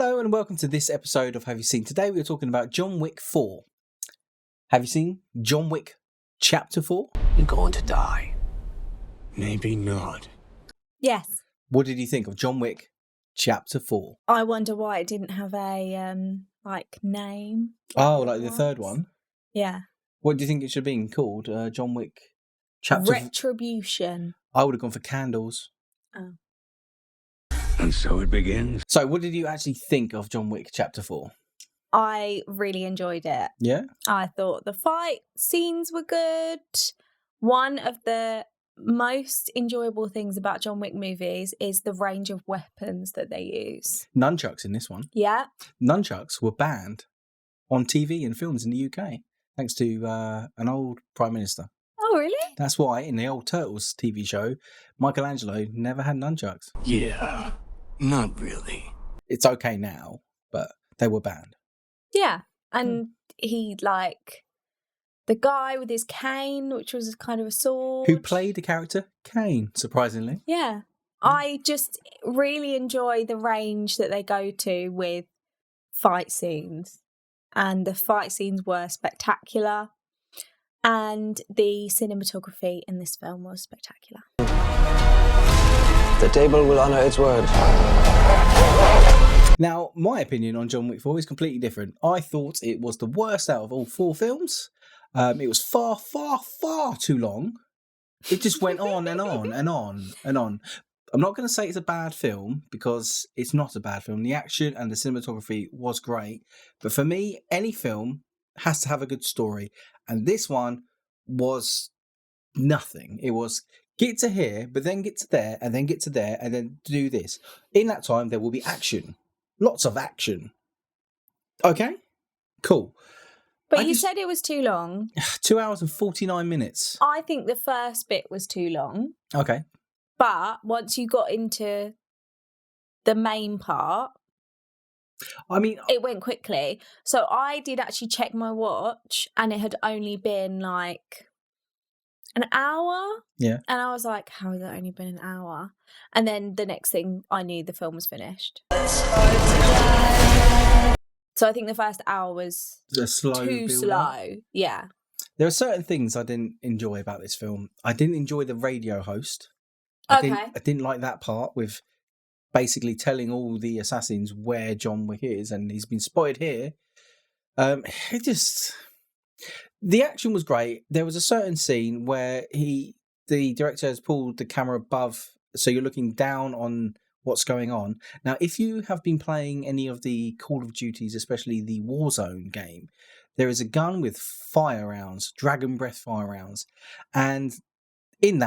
Hello and welcome to this episode of Have You Seen? Today we're talking about John Wick 4. Have you seen John Wick Chapter 4? You're going to die. Maybe not. Yes. What did you think of John Wick Chapter 4? I wonder why it didn't have a name. Oh, like the third one? Yeah. What do you think it should have been called? John Wick Chapter Retribution. I would have gone for Candles. Oh. And so it begins. So what did you actually think of John Wick Chapter 4? I really enjoyed it. Yeah? I thought the fight scenes were good. One of the most enjoyable things about John Wick movies is the range of weapons that they use. Nunchucks in this one. Yeah. Nunchucks were banned on TV and films in the UK thanks to an old Prime Minister. Oh, really? That's why in the old Turtles TV show, Michelangelo never had nunchucks. Yeah, not really. It's okay now, but they were banned. Yeah. And he, the guy with his cane, which was kind of a sword. Who played the character Kane, surprisingly. Yeah. I just really enjoy the range that they go to with fight scenes. And the fight scenes were spectacular. And the cinematography in this film was spectacular. The table will honour its word. Now, my opinion on John Wick 4 is completely different. I thought it was the worst out of all 4 films. It was far, far, far too long. It just went on and on and on and on. I'm not going to say it's a bad film because it's not a bad film. The action and the cinematography was great. But for me, any film has to have a good story. And this one was nothing. It was get to here, but then get to there, and then get to there, and then do this. In that time, there will be action. Lots of action. Okay? Cool. But you said it was too long. 2 hours and 49 minutes. I think the first bit was too long. Okay. But once you got into the main part, I mean, it went quickly. So I did actually check my watch and it had only been like an hour. Yeah. And I was like, how has it only been an hour? And then the next thing I knew, the film was finished. So I think the first hour was too slow. Yeah. There are certain things I didn't enjoy about this film. I didn't enjoy the radio host. Okay. I didn't like that part with basically telling all the assassins where John Wick is and he's been spotted here. The action was great. There was a certain scene where the director has pulled the camera above, so you're looking down on what's going on. Now, if you have been playing any of the Call of Duties, especially the Warzone game, there is a gun with fire rounds, dragon breath fire rounds. And in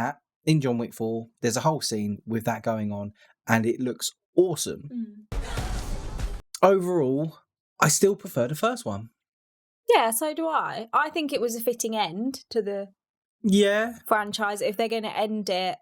John Wick 4, there's a whole scene with that going on, and it looks awesome. Overall, I still prefer the first one. Yeah, so do I. I think it was a fitting end to the franchise. If they're going to end it,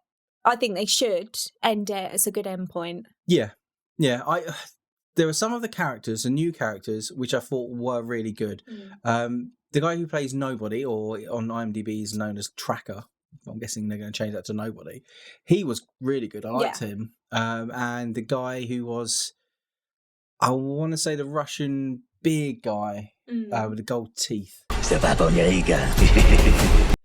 I think they should end it as a good end point. Yeah. There are some of the characters, the new characters, which I thought were really good. The guy who plays Nobody, or on IMDb is known as Tracker. I'm guessing they're going to change that to Nobody. He was really good. I liked him. And the guy who was, I want to say the Russian big guy with the gold teeth.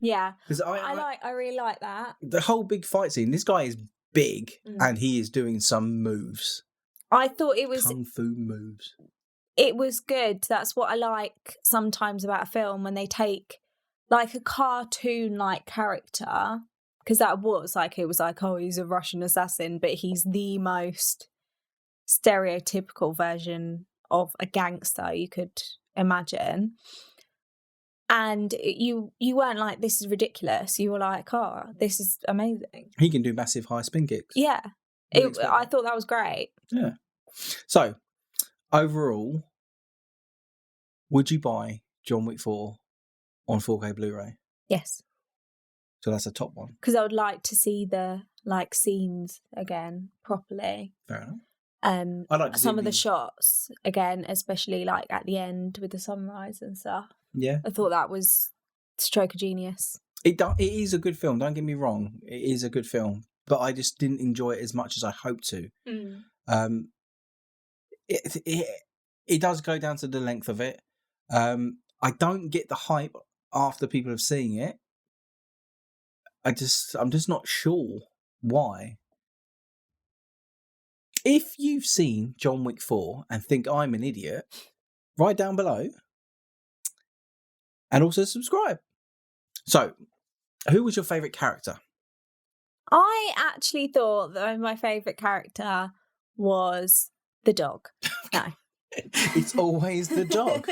Yeah. Because I really like that. The whole big fight scene, this guy is big and he is doing some moves. I thought it was Kung Fu moves. It was good. That's what I like sometimes about a film, when they take like a cartoon-like character, because that was like, it was like, oh, he's a Russian assassin, but he's the most stereotypical version of a gangster you could imagine. And you weren't like, this is ridiculous. You were like, oh, this is amazing. He can do massive high spin kicks. Yeah. I thought that was great. Yeah. So, overall, would you buy John Wick 4 on 4K Blu-ray? Yes. So that's a top one. Because I would like to see the scenes again properly. Fair enough. I like some of the shots again, especially like at the end with the sunrise and stuff. Yeah, I thought that was stroke of genius. It is a good film. Don't get me wrong, it is a good film, but I just didn't enjoy it as much as I hoped to. it does go down to the length of it. I don't get the hype after people have seen it. I'm just not sure why. If you've seen John Wick 4 and think I'm an idiot, write down below and also subscribe. So, who was your favourite character? I actually thought that my favourite character was the dog. No. It's always the dog.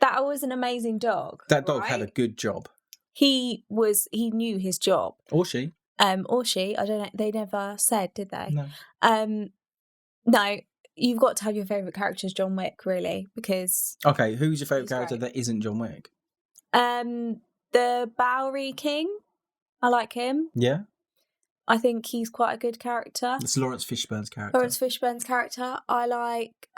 That was an amazing dog. That dog had a good job. He knew his job. Or she. Or she. I don't know. They never said, did they? No. No, you've got to have your favourite character as John Wick, really, because... Okay, who's your favourite character that isn't John Wick? The Bowery King. I like him. Yeah? I think he's quite a good character. It's Lawrence Fishburne's character. Lawrence Fishburne's character. I like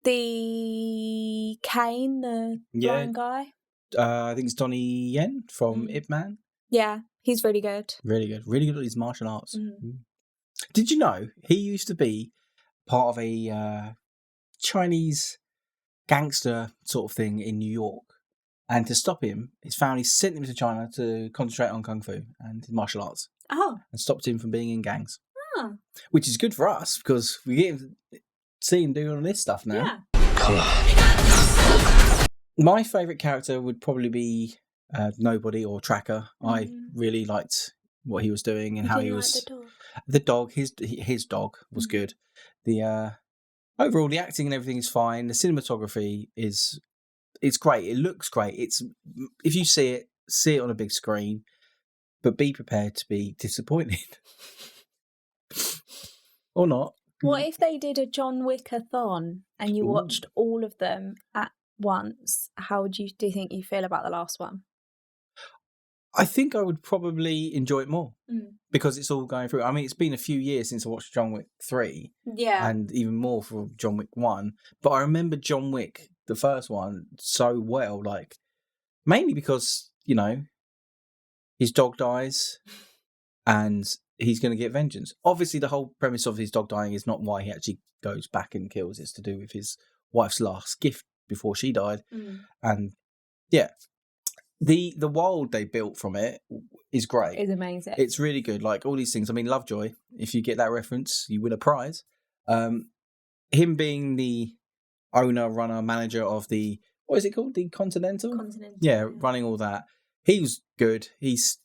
the Kane, the blind guy. I think it's Donnie Yen from Ip Man. Yeah, he's really good. Really good. Really good at his martial arts. Did you know he used to be part of a Chinese gangster sort of thing in New York? And to stop him, his family sent him to China to concentrate on kung fu and martial arts. Oh. And stopped him from being in gangs. Oh. Which is good for us because we get him to see him doing all this stuff now. Yeah. My favourite character would probably be Nobody or Tracker. I really liked what he was doing and how he was. The dog, his dog was good. The overall, the acting and everything is fine. The cinematography it's great. It looks great. If you see it on a big screen, but be prepared to be disappointed or not. What if they did a John Wick-a-thon and you watched all of them at once? How do you think you feel about the last one? I think I would probably enjoy it more because it's all going through. I mean, it's been a few years since I watched John Wick 3. Yeah. And even more for John Wick 1. But I remember John Wick, the first one, so well. Like, mainly because, his dog dies and he's going to get vengeance. Obviously, the whole premise of his dog dying is not why he actually goes back and kills. It's to do with his wife's last gift before she died. And, yeah. The world they built from it is great. It's amazing. It's really good. Like all these things. I mean, Lovejoy, if you get that reference, you win a prize. Him being the owner, runner, manager of the, what is it called? The Continental? Yeah, running all that. He was good. He just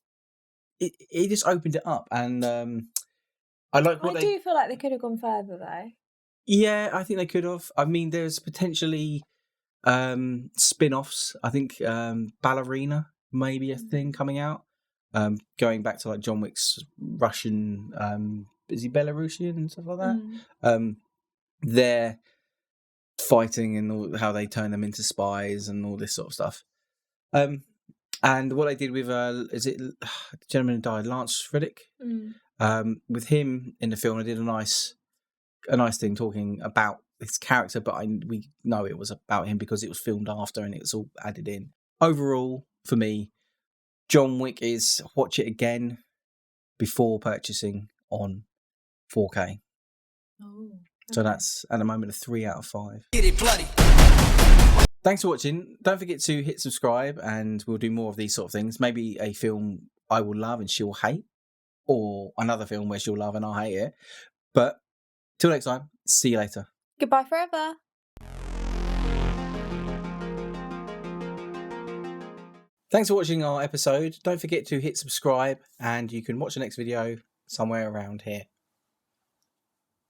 opened it up. And I do feel like they could have gone further though. Yeah, I think they could have. I mean, there's potentially spin-offs. I think Ballerina may be a thing coming out, going back to like John Wick's Russian, is he Belarusian and stuff like that. They're fighting and how they turn them into spies and all this sort of stuff. And what I did with is it the gentleman who died, Lance Reddick? With him in the film, I did a nice thing talking about his character, but we know it was about him because it was filmed after and it's all added in. Overall, for me, John Wick is watch it again before purchasing on 4K. Okay. So that's at the moment a 3 out of 5. Get it bloody. Thanks for watching. Don't forget to hit subscribe and we'll do more of these sort of things. Maybe a film I will love and she'll hate, or another film where she'll love and I'll hate it. But till next time, see you later. Goodbye forever. Thanks for watching our episode. Don't forget to hit subscribe and you can watch the next video somewhere around here.